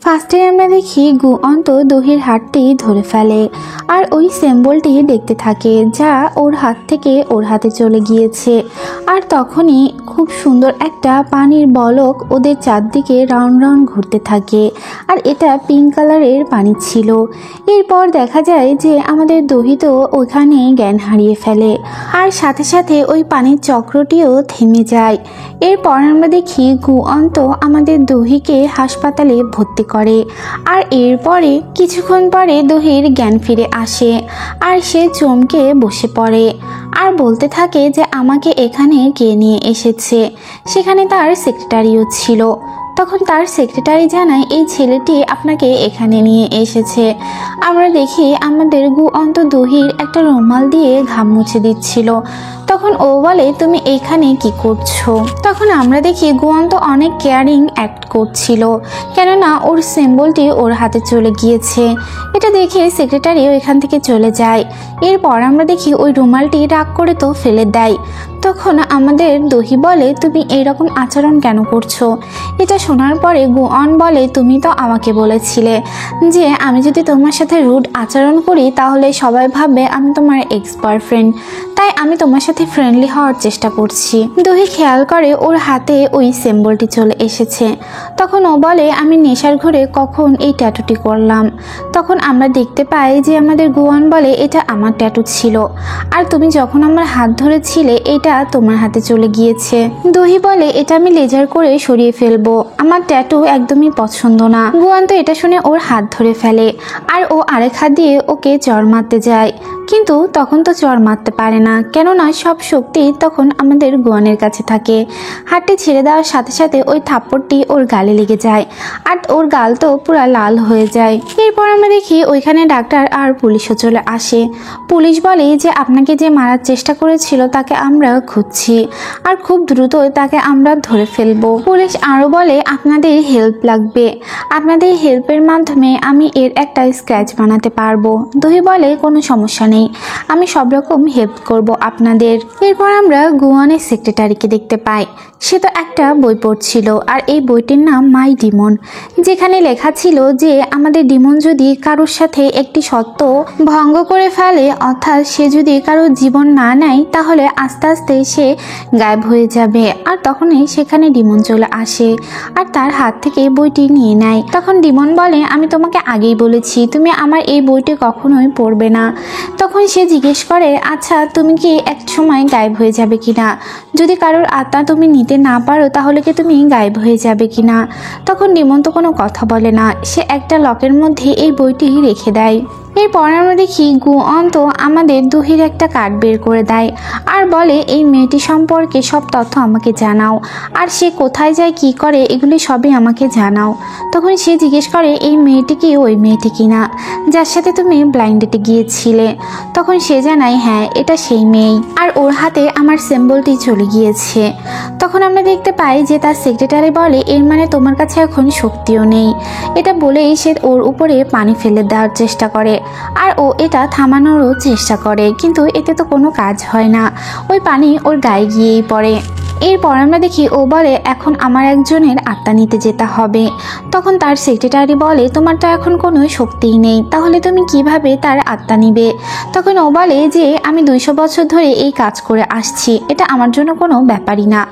ফার্স্টে আমরা দেখি গুয়ন্ত দহির হাতটি ধরে ফেলে আর ওই সিম্বলটি দেখতে থাকে যা ওর হাত থেকে ওর হাতে চলে গিয়েছে। আর তখনই খুব সুন্দর একটা পানির বলক ওদের চারদিকে রাউন্ড রাউন্ড ঘুরতে থাকে, আর এটা পিঙ্ক কালারের পানি ছিল। এরপর দেখা যায় যে আমাদের দহি তো ওখানে জ্ঞান হারিয়ে ফেলে, আর সাথে সাথে ওই পানির চক্রটিও থেমে যায়। এরপর আমরা দেখি গুয়ন্ত আমাদের দহিকে হাসপাতালে ভর্তি করে, আর এরপরে কিছুক্ষণ পরে দহির জ্ঞান ফিরে আসে আর সে চমকে বসে পড়ে আর বলতে থাকে যে আমাকে এখানে কে নিয়ে এসেছে। সেখানে তার সেক্রেটারিও ছিল। তখন তার সেক্রেটারি জানায় এই ছেলেটি আপনাকে এখানে নিয়ে এসেছে। আমরা দেখি আমাদের গুয়ন্ত দহির একটা রুমাল দিয়ে ঘাম মুছে দিচ্ছিল। তখন ও বলে তুমি এখানে কি করছো? তখন আমরা দেখি গুয়ন্ত অনেক কেয়ারিং অ্যাক্ট করছিল, কেননা ওর সিম্বলটি ওর হাতে চলে গিয়েছে। এটা দেখে সেক্রেটারিও এখান থেকে চলে যায়। এরপর আমরা দেখি ওই রুমালটি রাগ করে তো ফেলে দেয়। তখন আমাদের দহি বলে তুমি এইরকম আচরণ কেন করছো? এটা শোনার পরে গুয়ন বলে তুমি তো আমাকে বলেছিলে যে আমি যদি তোমার সাথে রুড আচরণ করি তাহলে সবাই ভাববে আমি তোমার এক্স বয়ফ্রেন্ড, তাই আমি তোমার সাথে ফ্রেন্ডলি হওয়ার চেষ্টা করছি। দহি খেয়াল করে ওর হাতে ওই সিম্বলটি চলে এসেছে। তখন ও বলে আমি নেশার ঘরে কখন এই ট্যাটুটি করলাম। তখন আমরা দেখতে পাই যে আমাদের গুয়ন বলে এটা আমার ট্যাটু ছিল, আর তুমি যখন আমার হাত ধরেছিলে এটা তোমার হাতে চলে গিয়েছে। দহি বলে এটা আমি লেজার করে সরিয়ে ফেলবো, আমার ট্যাটু একদমই পছন্দ না। গুয়ন তো এটা শুনে ওর হাত ধরে ফেলে আর ও আরেক হাত দিয়ে ওকে চড় মারতে যায়, কিন্তু তখন তো চড় মারতে পারে না, কেননা সব শক্তি তখন আমাদের গুয়নের কাছে থাকে। হাতটি ছেড়ে দেওয়ার সাথে সাথে ওই থাপ্পড়টি ওর গালে লেগে যায় আর ওর গাল তো পুরা লাল হয়ে যায়। এরপর আমরা দেখি ওইখানে ডাক্তার আর পুলিশও চলে আসে। পুলিশ বলে যে আপনাকে যে মারার চেষ্টা করেছিল তাকে আমরা খুঁজছি আর খুব দ্রুত তাকে আমরা ধরে ফেলবো। পুলিশ আরও বলে আপনাদের হেল্প লাগবে, আপনাদের হেল্পের মাধ্যমে আমি এর একটা স্কেচ বানাতে পারবো। দহি বলে কোনো সমস্যা নেই, আমি সব রকম হেল্প করব আপনাদের। এরপর আমরা গুয়নের সেক্রেটারিকে দেখতে পাই। সে তো একটা বই পড়ছিল, আর এই বইটির নাম মাই ডিমন, যেখানে লেখা ছিল যে আমাদের ডিমন যদি কারোর সাথে একটি সত্য ভঙ্গ করে ফেলে, অর্থাৎ সে যদি কারোর জীবন না নেয় তাহলে আস্তে আস্তে সে গায়েব হয়ে যাবে। আর তখনই সেখানে ডিমন চলে আসে আর তার হাত থেকে বইটি নিয়ে নেয়। তখন ডিমন বলে আমি তোমাকে আগেই বলেছি তুমি আমার এই বইটি কখনোই পড়বে না। তখন সে জিজ্ঞেস করে আচ্ছা তুমি কি এক সময় গায়েব হয়ে যাবে কিনা? যদি কারোর আত্মা তুমি নিতে না পারো তাহলে কি তুমি গায়েব হয়ে যাবে কিনা? তখন ডিমন তো কোনো কথা বলে না, সে একটা লকের মধ্যে এই বইটি রেখে দেয়। এরপর আমরা দেখি গুয়ন্ত আমাদের দহির একটা কার্ড বের করে দেয় আর বলে এই মেয়েটি সম্পর্কে সব তথ্য আমাকে জানাও, আর সে কোথায় যায় কি করে এগুলি সবই আমাকে জানাও। তখন সে জিজ্ঞেস করে এই মেয়েটি কি ওই মেয়েটি কিনা যার সাথে তুমি ব্লাইন্ড ডেটে গিয়েছিলে? তখন সে জানায় হ্যাঁ এটা সেই মেয়েই, আর ওর হাতে আমার সিম্বলটি চলে গিয়েছে। তখন আমরা দেখতে পাই যে তার সেক্রেটারি বলে এর মানে তোমার কাছে এখন শক্তিও নেই। এটা বলেই সে ওর উপরে পানি ফেলে দেওয়ার চেষ্টা করে, আর ও এটা থামানোরও চেষ্টা করে, কিন্তু এতে তো কোনো কাজ হয় না, ওই পানি ওর গায়ে গিয়েই পড়ে। এরপর আমরা দেখি ও বলে এখন আমার একজনের আত্মা নিতে যেতে হবে। তখন তার সেক্রেটারি বলে তোমার তো এখন কোনো শক্তিই নেই, তাহলে তুমি কিভাবে তার আত্মা নিবে? তখন ও বলে যে আমি 200 বছর ধরে এই কাজ করে আসছি, এটা আমার জন্য কোনো ব্যাপারই না।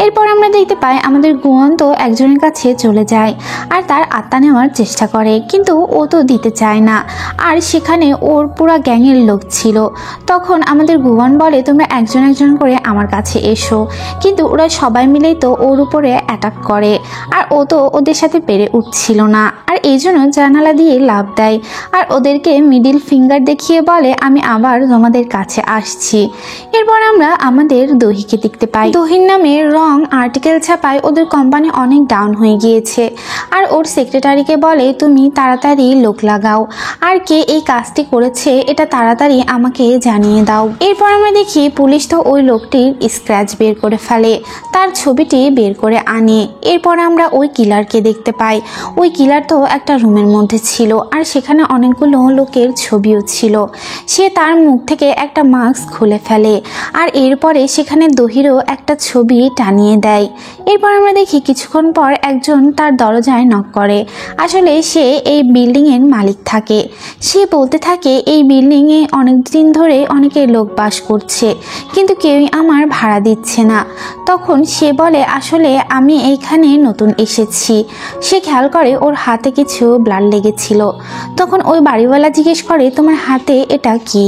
এরপর আমরা দেখতে পাই আমাদের গুয়ন্ত একজনের কাছে চলে যায় আর তার আত্মা নেওয়ার চেষ্টা করে, কিন্তু ও তো দিতে চায় না, আর সেখানে ওর পুরা গ্যাংয়ের লোক ছিল। তখন আমাদের গুয়ন বলে তোমরা একজন একজন করে আমার কাছে এসো, কিন্তু ওরা সবাই মিলেই তো ওর উপরে অ্যাটাক করে, আর ও তো ওদের সাথে পেরে উঠছিল না, আর এই জন্য জানালা দিয়ে লাফ দেয় আর ওদেরকে মিডিল ফিঙ্গার দেখিয়ে বলে আমি আবার তোমাদের কাছে আসছি। এরপর আমরা আমাদের দহিকে দেখতে পাই। দহির নামে রং আর্টিকেল ছাপায় ওদের কোম্পানি অনেক ডাউন হয়ে গিয়েছে, আর ওর সেক্রেটারিকে বলে তুমি তাড়াতাড়ি লোক লাগাও, আর কে এই কাজটি করেছে এটা তাড়াতাড়ি আমাকে জানিয়ে দাও। এরপর আমরা দেখি পুলিশ তো ওই লোকটির স্ক্র্যাচ বের করে ফেলে, তার ছবিটি বের করে আনে। এরপর আমরা ওই কিলারকে দেখতে পাই। ওই কিলার তো একটা রুমের মধ্যে ছিল আর সেখানে অনেকগুলো লোকের ছবিও ছিল। সে তার মুখ থেকে একটা মাস্ক খুলে ফেলে আর এরপরে সেখানে দহিরও একটা ছবি টানিয়ে দেয়। এরপর আমরা দেখি কিছুক্ষণ পর একজন তার দরজায় নক করে। আসলে সে এই বিল্ডিংয়ের মালিক থাকে। সে বলতে থাকে এই বিল্ডিংয়ে অনেক দিন ধরে অনেকে লোক বাস করছে, কিন্তু কেউই আমার ভাড়া দিচ্ছে না। তখন সে বলে আসলে আমি এইখানে নতুন এসেছি। সে খেয়াল করে ওর হাতে কিছু ব্লাড লেগেছিল। তখন ওই বাড়িওয়ালা জিজ্ঞেস করে তোমার হাতে এটা কি?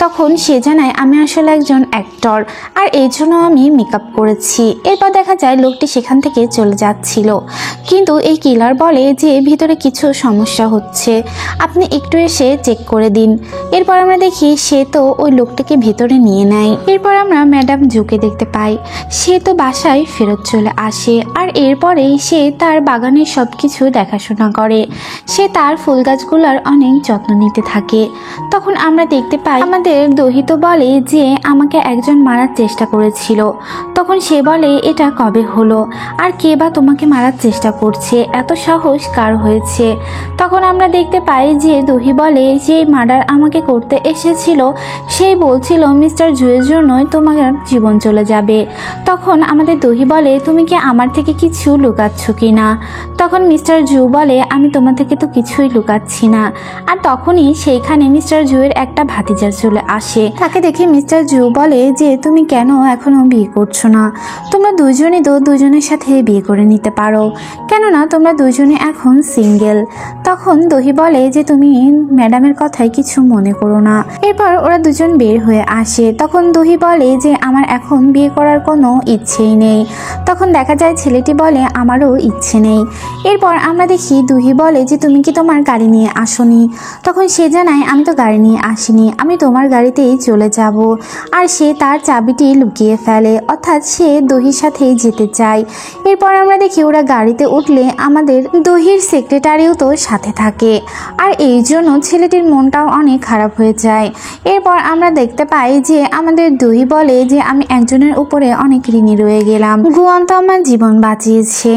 তখন সে জানায় আমি আসলে একজন অ্যাক্টর আর এই জন্য আমি মেকআপ করেছি। এরপর দেখা যায় লোকটি সেখান থেকে চলে যাচ্ছিল, কিন্তু এই কিলার বলে যে ভিতরে কিছু সমস্যা হচ্ছে, আপনি একটু এসে চেক করে দিন। এরপর আমরা দেখি সে তো ওই লোকটিকে ভিতরে নিয়ে নেয়। এরপর আমরা ম্যাডাম জুকে দেখতে পাই। সে তো বাসায় ফেরত চলে আসে আর এরপরেই সে তার বাগানের সব কিছু দেখাশোনা করে। সে তার ফুল গাছগুলোর অনেক যত্ন নিতে থাকে। তখন আমরা দেখতে পাই আমাদের দহিত বলে যে আমাকে একজন মারার চেষ্টা করেছিল। তখন সে বলে এটা কবে হলো আর কে বা তোমাকে মারার চেষ্টা করছে, এত সাহস কার হয়েছে? তখন আমরা দেখতে পাই যে দহি বলে যে মার্ডার আমাকে করতে এসেছিল সেই বলছিল মিস্টার জুয়ের জন্যই তোমার জীবন চলে যাবে। তখন আমাদের দহি বলে তুমি কি আমার থেকে কিছু লুকাচ্ছ কি না? তখন মিস্টার জু বলে আমি তোমার থেকে তো কিছুই লুকাচ্ছি না। আর তখনই সেইখানে মিস্টার জুয়ের একটা ভাতিজা চলে আসে। তাকে দেখে মিস্টার জু বলে যে তুমি কেন এখনো বিয়ে করছো না? তোমরা দুজনই তো দুজনের সাথে বিয়ে করে নিতে পারো, কেননা তোমরা দুজনে এখন সিঙ্গেল। তখন দহি বলে যে তুমি ম্যাডামের কথায় কিছু মনে করো না। এরপর ওরা দুজন বের হয়ে আসে। তখন দহি বলে যে আমার এখন বিয়ে করার কোনো ইচ্ছেই নেই। তখন দেখা যায় ছেলেটি বলে আমারও ইচ্ছে নেই। এরপর আমরা দেখি দহি বলে যে তুমি কি তোমার গাড়ি নিয়ে আসোনি? তখন সে জানায় আমি তো গাড়ি নিয়ে আসিনি, আমি তোমার গাড়িতেই চলে যাব। আর সে তার চাবিটি লুকিয়ে ফেলে, অর্থাৎ সে দহির সাথেই যেতে চায়। এরপর আমরা দেখি ওরা গাড়িতে উঠলে আমাদের দহির সেক্রেটারিও তো সাথে থাকে আর এই জন্য ছেলেটির মনটাও অনেক খারাপ হয়ে যায়। এরপর আমরা দেখতে পাই যে আমাদের দহি বলে যে আমি একজনের উপরে অনেক ঋণী রয়ে গেলাম। গুয়ান তো আমার জীবন বাঁচিয়েছে,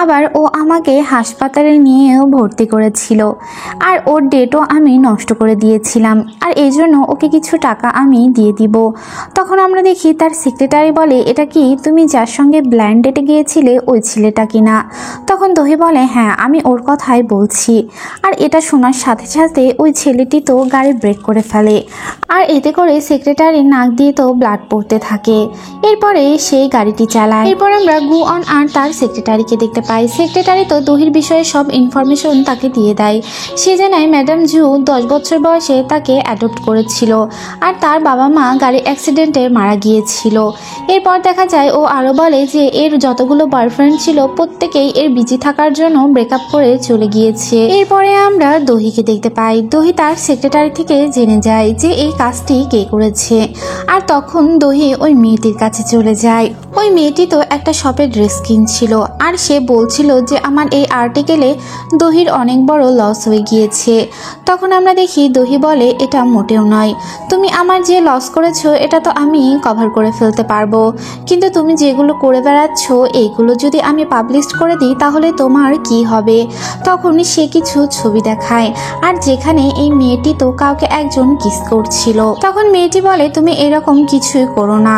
আবার ও আমাকে হাসপাতালে নিয়েও ভর্তি করেছিল আর ওর ডেটও আমি নষ্ট করে দিয়েছিলাম, আর এই জন্য ওকে কিছু টাকা আমি দিয়ে দিব। তখন আমরা দেখি তার সেক্রেটারি বলে এটা কি তুমি যার সঙ্গে ব্লাইন্ড ডেটে গিয়েছিলে ওই ছেলেটা কিনা? তখন দহি বলে হ্যাঁ আমি ওর কথাই বলছি। আর এটা শোনার সাথে সাথে ওই ছেলেটি তো গাড়ি ব্রেক করে ফেলে আর এতে করে সেক্রেটারির নাক দিয়ে তো ব্লাড পড়তে থাকে। এরপরে সেই গাড়িটি চালায়। এরপর আমরা গুয়ান আর তার সেক্রেটারিকে দেখতে পাই। সেক্রেটারি তো দহির বিষয়ে সব ইনফরমেশন তাকে দিয়ে দেয়। সে জানায় ম্যাডাম জু 10 বছর বয়সে তাকে অ্যাডপ্ট করেছিল আর তার বাবা মা গাড়ি অ্যাক্সিডেন্টে মারা গিয়েছিল। এরপর দেখা যায় ও আরও বলে যে এর যতগুলো বয়ফ্রেন্ড ছিল প্রত্যেকেই এর বিজি থাকার জন্য ব্রেকআপ করে চলে গিয়েছে। এরপরে আমরা দহিকে দেখতে পাই। দহি তার সেক্রেটারি থেকে জেনে যায় যে এই কাজটি কে করেছে। আর তখন দহি ওই মেয়েটির কাছে চলে যায়। ওই মেয়েটি তো একটা শপে ড্রেস কিনছিল আর সে বলছিল যে আমার এই আর্টিকেলে দহির অনেক বড় লস হয়ে গিয়েছে। তখন আমরা দেখি দহি বলে এটা মোটেও নয়, তুমি আমার যে লস করেছো এটা তো আমি কভার করে ফেলতে পারবো, কিন্তু তুমি যেগুলো করে বেড়াচ্ছ এইগুলো যদি আমি পাবলিশ করে দিই তাহলে তোমার কি হবে? তখন সে কিছু ছবি দেখায় আর যেখানে এই মেয়েটি তো কাউকে একজন কিস করছিল। তখন মেয়েটি বলে তুমি এরকম কিছুই করো না,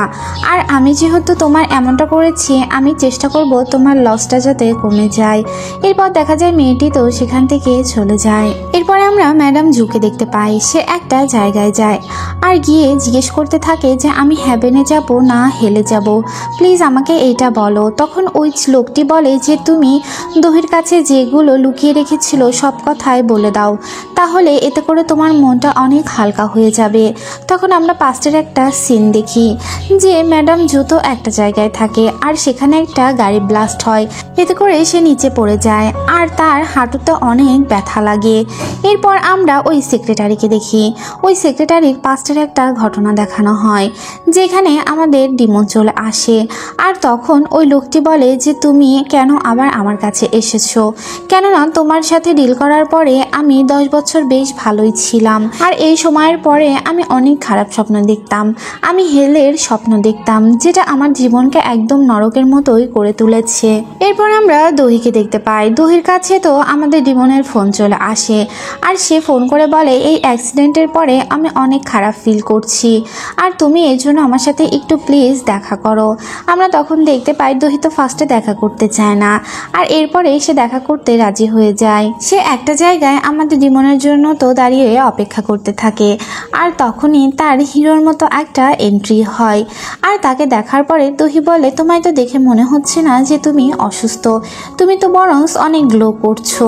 আর আমি যেহেতু তোমার এমনটা করেছি আমি চেষ্টা করব তোমার লসটা যাতে কমে যায়। এরপর দেখা যায় মেয়েটি তো সেখান থেকে চলে যায়। এরপর আমরা ম্যাডাম জুকে দেখতে পাই। সে একটা জায়গায় যায় আর গিয়ে জিজ্ঞেস করতে থাকে যে আমি হ্যাভেনে যাব না হেলে যাব, প্লিজ আমাকে এইটা বলো। তখন ওই লোকটি বলে যে তুমি দহির কাছে যেগুলো লুকিয়ে রেখেছিল সব কথাই বলে দাও, তাহলে এতে করে তোমার মনটা অনেক হালকা হয়ে যাবে। তখন আমরা পাস্টের একটা সিন দেখি যে ম্যাডাম জুতো একটা জায়গায় থাকে আর সেখানে একটা গাড়ি ব্লাস্ট হয়, এতে করে সে নিচে পড়ে যায় আর তার হাঁটুতে অনেক ব্যথা লাগে। এরপর আমরা ওই সেক্রেটারিকে দেখি। ওই সেক্রেটারির পাস্টের একটা ঘটনা দেখানো হয় যেখানে আমাদের ডিমন চলে আসে আর তখন ওই লোকটি বলে যে তুমি কেন আবার আমার কাছে এসেছো, কেননা তোমার সাথে ডিল করার পরে আমি 10 বছর বেশ ভালোই ছিলাম আর এই সময়ের পরে আমি অনেক খারাপ স্বপ্ন দেখতাম, আমি হেলের স্বপ্ন দেখতাম যেটা আমার জীবনকে একদম নরকের মতোই করে তুলেছে। এরপর আমরা দহিকে দেখতে পাই। দহির কাছে তো আমাদের ডিমনের ফোন চলে আসে আর সে ফোন করে বলে এই অ্যাক্সিডেন্টের পরে আমি অনেক খারাপ ফিল করছি আর তুমি এর জন্য আমার সাথে একটু প্লিজ দেখা করো। আমরা তখন দেখতে পাই দহি তো ফার্স্টে দেখা করতে চায় না আর এরপরে সে দেখা করতে রাজি হয়ে যায়। সে একটা জায়গায় আমাদের ডিমনের জন্য তো দাঁড়িয়ে অপেক্ষা করতে থাকে আর তখনই তার হিরোর মতো একটা এন্ট্রি হয় আর তাকে দেখার পরে দহি বলে তোমায় তো দেখে মনে হচ্ছে না যে তুমি অসুস্থ, তুমি তো বরং অনেক গ্লো করছো।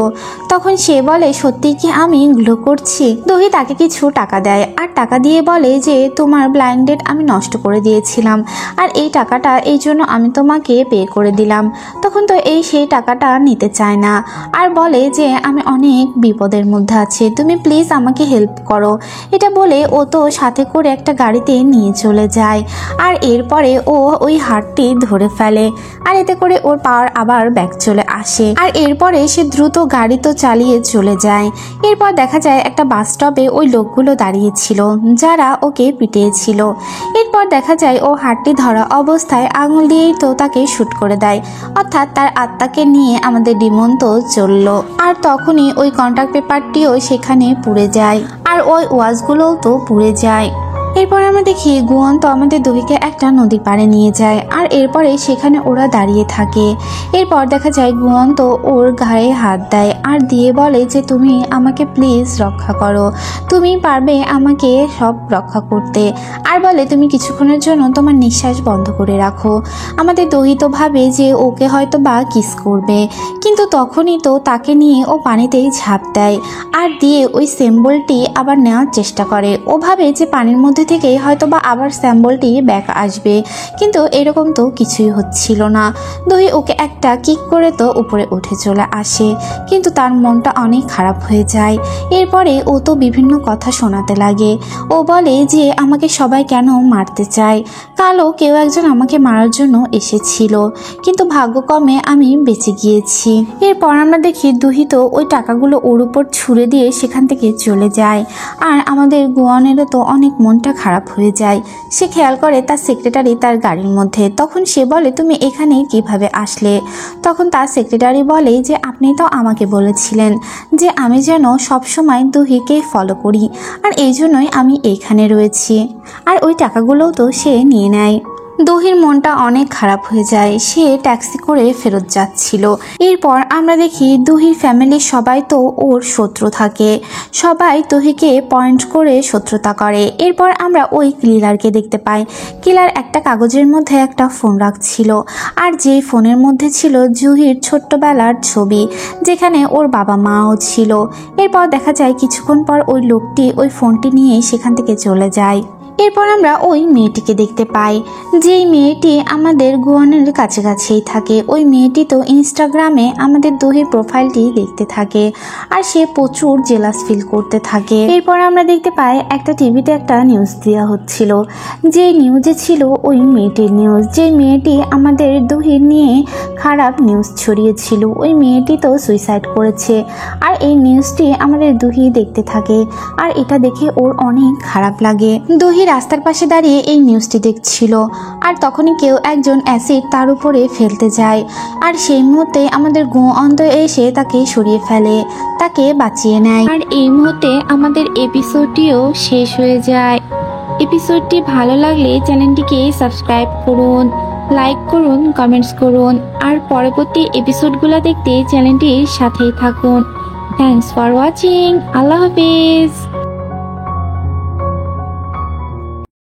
তখন সে বলে সত্যি কি আমি গ্লো করছি? দহি তাকে কিছু টাকা দেয় আর টাকা দিয়ে বলে যে তোমার ব্লাইন্ড ডেট আমি নষ্ট করে দিয়েছিলাম আর এই টাকাটা এই জন্য আমি তোমাকে পে করে দিলাম। তখন তো সেই টাকাটা নিতে চায় না আর বলে যে আমি অনেক বিপদের মধ্যে আছি, তুমি প্লিজ আমাকে হেল্প করো। এটা বলে ও তো সাথে করে একটা গাড়িতে নিয়ে চলে যায় আর এরপরে ও ওই হাড়টি ধরে ফেলে আর এতে করে ওর পাওয়ার আবার ব্যাক চলে আসে আর এরপরে সে দ্রুত গাড়ি তো চালিয়ে চলে যায়। এরপর দেখা যায় একটা বাস স্টপে ওই লোকগুলো দাঁড়িয়েছিল যারা ওকে পিটিয়েছিল। এরপর দেখা যায় ও হাড়টি ধরা অবস্থায় আঙুল দিয়েই তো তাকে শুট করে দেয়, অর্থাৎ তার আত্মাকে নিয়ে আমাদের ডিমন তো চলল। আর তখনই ওই কন্ট্রাক্ট পেপারটিও সেখানে পুড়ে যায় আর ওই ওয়াজগুলোও তো পুড়ে যায়। এরপর আমরা দেখি গুয়ন তো আমাদের দহিকে একটা নদীর পাড়ে নিয়ে যায় আর এরপরে সেখানে ওরা দাঁড়িয়ে থাকে। এরপর দেখা যায় গুয়ন তো ওর গায়ে হাত দেয় আর দিয়ে বলে যে তুমি আমাকে প্লিজ রক্ষা করো, তুমি পারবে আমাকে সব রক্ষা করতে। আর বলে তুমি কিছুক্ষণের জন্য তোমার নিঃশ্বাস বন্ধ করে রাখো। আমাদের দহি তো ভাবে যে ওকে হয়তো বা কিস করবে, কিন্তু তখনই তো তাকে নিয়ে ও পানিতেই ঝাঁপ দেয় আর দিয়ে ওই সিম্বলটি আবার নেওয়ার চেষ্টা করে। ও ভাবে যে পানির মধ্যে থেকে হয়তো বা আবার স্যাম্বলটি ব্যাক আসবে, কিন্তু এরকম তো কিছুই হচ্ছিল না। দহি ওকে একটা কিক করে তো উপরে উঠে চলে আসে, কিন্তু তার মনটা অনেক খারাপ হয়ে যায়। এরপরে ও তো বিভিন্ন কথা শোনাতে লাগে। ও বলে যে আমাকে সবাই কেন মারতে চায়, কালও কেউ একজন আমাকে মারার জন্য এসেছিল, কিন্তু ভাগ্যক্রমে আমি বেঁচে গিয়েছি। এরপর আমরা দেখি দহি তো ওই টাকাগুলো ওর উপর ছুঁড়ে দিয়ে সেখান থেকে চলে যায় আর আমাদের গুয়নেরও তো অনেক মনটা খারাপ হয়ে যায়। সে খেয়াল করে তার সেক্রেটারি তার গাড়ির মধ্যে। তখন সে বলে তুমি এখানে কিভাবে আসলে? তখন তার সেক্রেটারি বলে যে আপনি তো আমাকে বলেছিলেন যে আমি যেন সবসময় দহিকে ফলো করি আর এই জন্যই আমি এইখানে রয়েছি। আর ওই টাকাগুলোও তো সে নিয়ে নেয়। দহির মনটা অনেক খারাপ হয়ে যায়, সে ট্যাক্সি করে ফেরত যাচ্ছিল। এরপর আমরা দেখি দহির ফ্যামিলির সবাই তো ওর শত্রু থাকে, সবাই দহিকে পয়েন্ট করে শত্রুতা করে। এরপর আমরা ওই কিলারকে দেখতে পাই। কিলার একটা কাগজের মধ্যে একটা ফোন রাখছিল আর যেই ফোনের মধ্যে ছিল জুহির ছোট্টবেলার ছবি, যেখানে ওর বাবা মাও ছিল। এরপর দেখা যায় কিছুক্ষণ পর ওই লোকটি ওই ফোনটি নিয়ে সেখান থেকে চলে যায়। এরপর আমরা ওই মেয়েটিকে দেখতে পাই, যেই মেয়েটি আমাদের গুয়নের কাছাকাছিই থাকে। ওই মেয়েটি তো ইনস্টাগ্রামে আমাদের দহির প্রোফাইলটি দেখতে থাকে আর সে প্রচুর জেলাস ফিল করতে থাকে। এরপর আমরা দেখতে পাই একটা টিভিতে একটা নিউজ দেওয়া হচ্ছিল, যে নিউজে ছিল ওই মেয়েটির নিউজ, যে মেয়েটি আমাদের দহির নিয়ে খারাপ নিউজ ছড়িয়েছিল। ওই মেয়েটি তো সুইসাইড করেছে আর এই নিউজটি আমাদের দহি দেখতে থাকে আর এটা দেখে ওর অনেক খারাপ লাগে। দহি রাস্তার পাশে দাঁড়িয়ে এই নিউজটি দেখছিল আর তখনই কেউ একজন অ্যাসিড তার উপরে ফেলতে যায় আর সেই মুহূর্তে আমাদের গুয়ন এসে তাকে সরিয়ে ফেলে, তাকে বাঁচিয়ে নেয়। আর এই মুহূর্তে আমাদের এপিসোডটিও শেষ হয়ে যায়। এপিসোডটি ভালো লাগলে চ্যানেলটিকে সাবস্ক্রাইব করুন, লাইক করুন, কমেন্টস করুন আর পরবর্তী এপিসোডগুলো দেখতে চ্যানেলটির সাথেই থাকুন। Thanks for watching. Allah Hafiz.